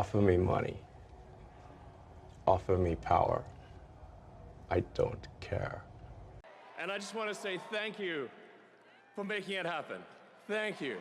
Offer me money. Offer me power. I don't care. And I just want to say thank you for making it happen. Thank you.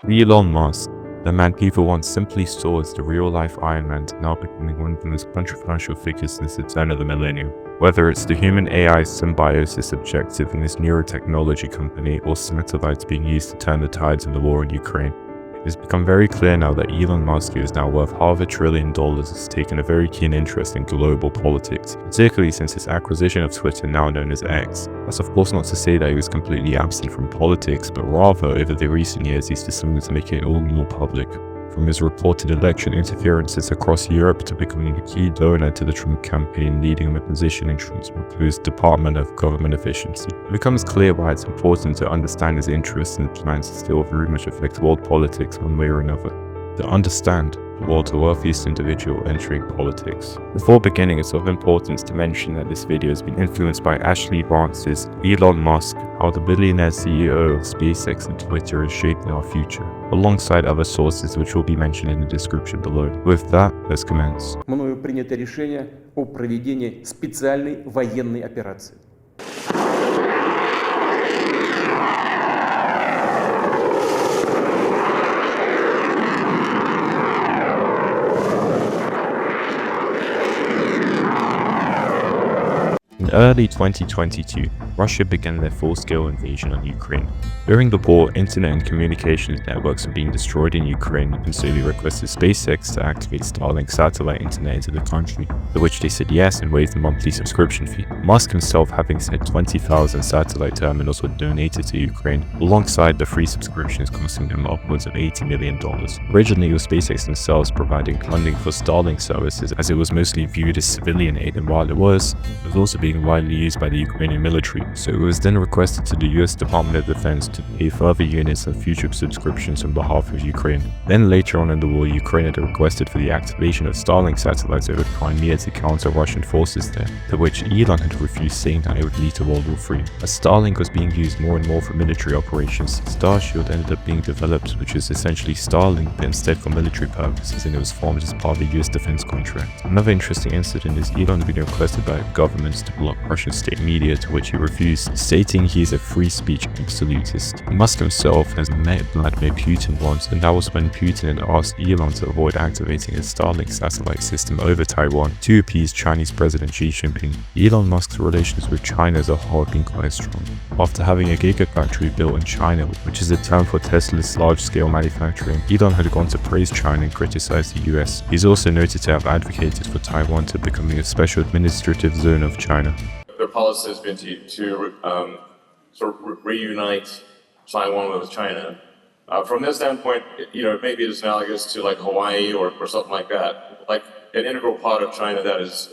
Elon Musk, the man people once simply saw as the real-life Iron Man, now becoming one of the most controversial figures since the turn of the millennium. Whether it's the human-AI symbiosis objective in this neurotechnology company or satellites being used to turn the tides in the war in Ukraine, it has become very clear now that Elon Musk, who is now worth $500 billion, has taken a very keen interest in global politics, particularly since his acquisition of Twitter, now known as X. That's of course not to say that he was completely absent from politics, but rather over the recent years he's decided to make it all more public. From his reported election interferences across Europe to becoming a key donor to the Trump campaign, leading him a position in Trump's proposed Department of Government Efficiency. It becomes clear why it's important to understand his interests and plans still very much affect world politics one way or another. To understand the world's wealthiest individual entering politics. Before beginning, it's of importance to mention that this video has been influenced by Ashley Barnes's Elon Musk, How the Billionaire CEO of SpaceX and Twitter is Shaping Our Future, alongside other sources which will be mentioned in the description below. With that, let's commence. Мною принято решение о проведении специальной военной операции. In early 2022, Russia began their full-scale invasion on Ukraine. During the war, internet and communications networks were being destroyed in Ukraine, and so they requested SpaceX to activate Starlink satellite internet into the country, to which they said yes and waived the monthly subscription fee. Musk himself having said 20,000 satellite terminals were donated to Ukraine, alongside the free subscriptions costing them upwards of $80 million. Originally, it was SpaceX themselves providing funding for Starlink services, as it was mostly viewed as civilian aid, and while it was also being widely used by the Ukrainian military, so it was then requested to the US Department of Defense to pay further units and future subscriptions on behalf of Ukraine. Then later on in the war, Ukraine had requested for the activation of Starlink satellites over Crimea to counter Russian forces there, to which Elon had refused, saying that it would lead to World War III. As Starlink was being used more and more for military operations, Starshield ended up being developed, which is essentially Starlink but instead for military purposes, and it was formed as part of the US defense contract. Another interesting incident is Elon had been requested by governments to block Russian state media, to which he refused, stating he is a free speech absolutist. Musk himself has met Vladimir Putin once, and that was when Putin had asked Elon to avoid activating his Starlink satellite system over Taiwan to appease Chinese President Xi Jinping. Elon Musk's relations with China as a whole have been quite strong. After having a gigafactory built in China, which is a term for Tesla's large-scale manufacturing, Elon had gone to praise China and criticize the US. He's also noted to have advocated for Taiwan to becoming a special administrative zone of China. Their policy has been to reunite Taiwan with China. From this standpoint, maybe it's analogous to like Hawaii or something like that, like an integral part of China that is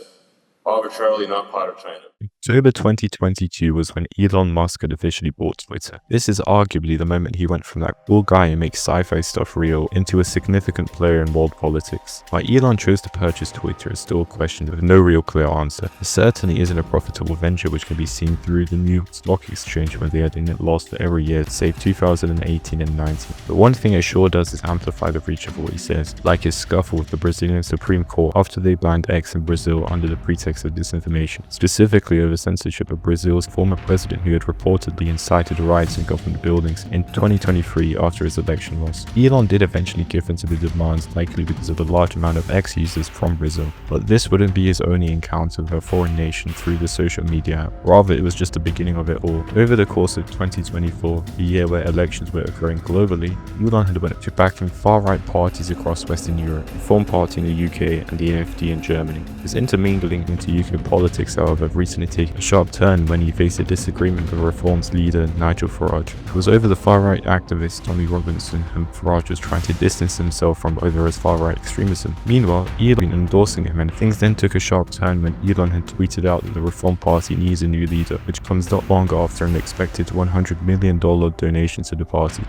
arbitrarily not part of China. October 2022 was when Elon Musk had officially bought Twitter. This is arguably the moment he went from that cool guy who makes sci-fi stuff real into a significant player in world politics. Why Elon chose to purchase Twitter is still a question with no real clear answer. It certainly isn't a profitable venture, which can be seen through the New York Stock Exchange, where they had a net loss for every year, save 2018 and 19. But one thing it sure does is amplify the reach of what he says, like his scuffle with the Brazilian Supreme Court after they banned X in Brazil under the pretext of disinformation, specifically over censorship of Brazil's former president, who had reportedly incited riots in government buildings in 2023 after his election loss. Elon did eventually give in to the demands, likely because of the large amount of X users from Brazil, but this wouldn't be his only encounter with a foreign nation through the social media app. Rather, it was just the beginning of it all. Over the course of 2024, the year where elections were occurring globally, Elon had went to backing far-right parties across Western Europe, the Reform Party in the UK and the AfD in Germany. His intermingling into UK politics, however, recently taken a sharp turn when he faced a disagreement with Reform's leader Nigel Farage. It was over the far-right activist Tommy Robinson, whom Farage was trying to distance himself from over his far-right extremism. Meanwhile, Elon endorsing him, and things then took a sharp turn when Elon had tweeted out that the Reform Party needs a new leader, which comes not long after an expected $100 million donation to the party.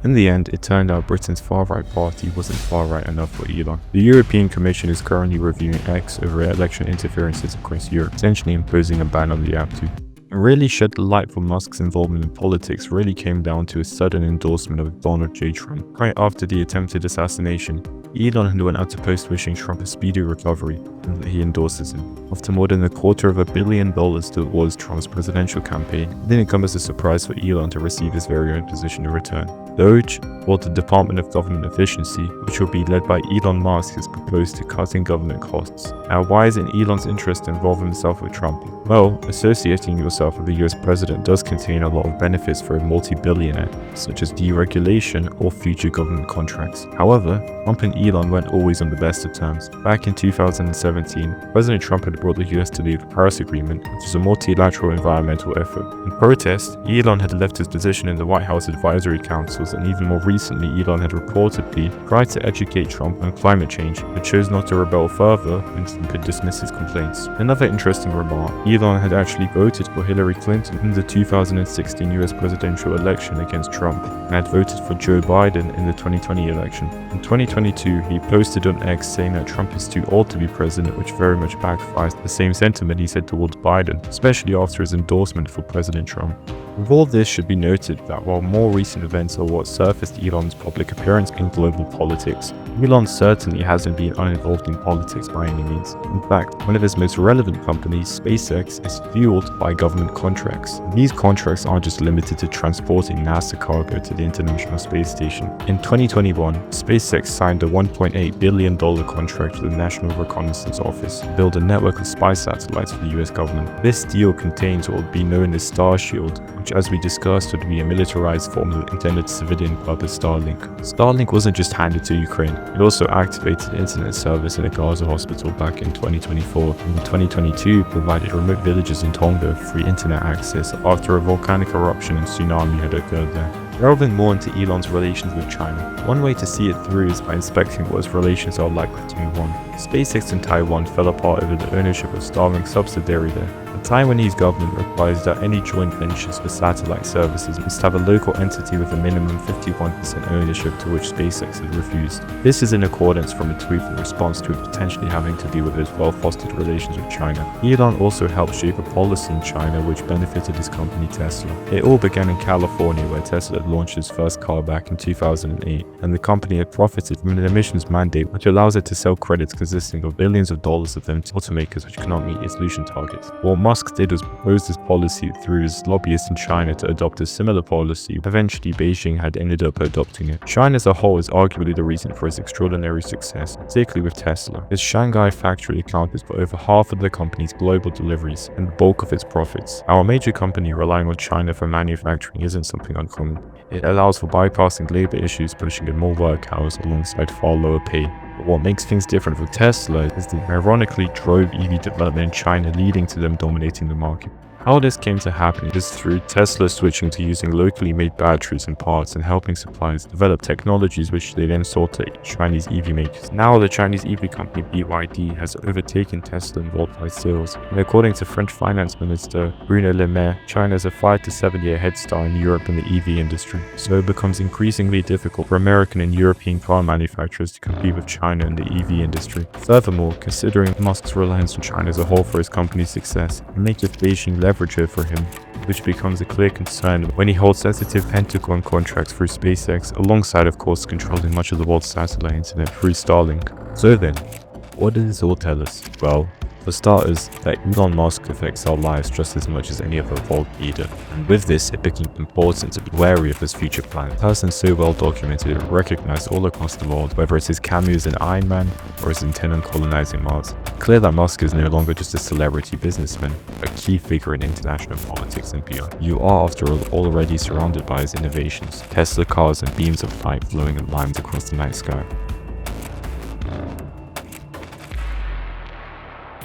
In the end, it turned out Britain's far-right party wasn't far-right enough for Elon. The European Commission is currently reviewing X over election interferences across Europe, potentially imposing a ban on the app too. really shed light for Musk's involvement in politics really came down to a sudden endorsement of Donald J. Trump. Right after the attempted assassination, Elon went out to post wishing Trump a speedy recovery and that he endorses him. After more than $250 million towards Trump's presidential campaign, it didn't come as a surprise for Elon to receive his very own position in return. DOGE, or the Department of Government Efficiency, which will be led by Elon Musk, is proposed to cutting government costs. Now, why is it in Elon's interest to involve himself with Trump? Well, associating yourself with the US president does contain a lot of benefits for a multi-billionaire, such as deregulation or future government contracts. However, Trump and Elon weren't always on the best of terms. Back in 2017, President Trump had brought the US to the Paris Agreement, which is a multilateral environmental effort. In protest, Elon had left his position in the White House Advisory Councils, and even more recently, Elon had reportedly tried to educate Trump on climate change, but chose not to rebel further and could dismiss his complaints. Another interesting remark, Elon had actually voted for Hillary Clinton in the 2016 US presidential election against Trump, and had voted for Joe Biden in the 2020 election. In 2022, he posted on X saying that Trump is too old to be president, which very much backfires the same sentiment he said towards Biden, especially after his endorsement for President Trump. With all this, should be noted that while more recent events are what surfaced Elon's public appearance in global politics, Elon certainly hasn't been uninvolved in politics by any means. In fact, one of his most relevant companies, SpaceX, is fueled by government contracts. And these contracts aren't just limited to transporting NASA cargo to the International Space Station. In 2021, SpaceX signed a $1.8 billion contract with the National Reconnaissance Office to build a network of spy satellites for the US government. This deal contains what would be known as Starshield, which, as we discussed, would be a militarized form of intended civilian purpose Starlink. Starlink wasn't just handed to Ukraine, it also activated internet service in a Gaza hospital back in 2024, and in 2022 provided remote villages in Tonga free internet access after a volcanic eruption and tsunami had occurred there. Delving more into Elon's relations with China, one way to see it through is by inspecting what his relations are like with Taiwan. SpaceX in Taiwan fell apart over the ownership of Starlink's subsidiary there. The Taiwanese government requires that any joint ventures for satellite services must have a local entity with a minimum 51% ownership, to which SpaceX has refused. This is in accordance from a tweet in response to it potentially having to do with his well-fostered relations with China. Elon also helped shape a policy in China which benefited his company Tesla. It all began in California, where Tesla had launched its first car back in 2008, and the company had profited from an emissions mandate which allows it to sell credits consisting of billions of dollars of them to automakers which cannot meet its pollution targets. What Musk did was propose this policy through his lobbyists in China to adopt a similar policy. Eventually, Beijing had ended up adopting it. China as a whole is arguably the reason for its extraordinary success, particularly with Tesla. Its Shanghai factory accounted for over half of the company's global deliveries and the bulk of its profits. Our major company relying on China for manufacturing isn't something uncommon. It allows for bypassing labor issues, pushing in more work hours alongside far lower pay. But what makes things different for Tesla is that it ironically drove EV development in China, leading to them dominating the market. How this came to happen is through Tesla switching to using locally made batteries and parts and helping suppliers develop technologies which they then sold to Chinese EV makers. Now the Chinese EV company BYD has overtaken Tesla in worldwide sales, and according to French Finance Minister Bruno Le Maire, China has a 5 to 7 year head start in Europe in the EV industry, so it becomes increasingly difficult for American and European car manufacturers to compete with China in the EV industry. Furthermore, considering Musk's reliance on China as a whole for his company's success, it makes Beijing leverage it for him, which becomes a clear concern when he holds sensitive Pentagon contracts through SpaceX, alongside of course controlling much of the world's satellite internet through Starlink. So then, what does this all tell us? Well, for starters, that Elon Musk affects our lives just as much as any other world leader, and with this it became important to be wary of his future plans. A person so well documented and recognized all across the world, whether it's his cameos in Iron Man or his intent on colonizing Mars. Clear that Musk is no longer just a celebrity businessman, a key figure in international politics and beyond. You are, after all, already surrounded by his innovations, Tesla cars and beams of light flowing in lines across the night sky.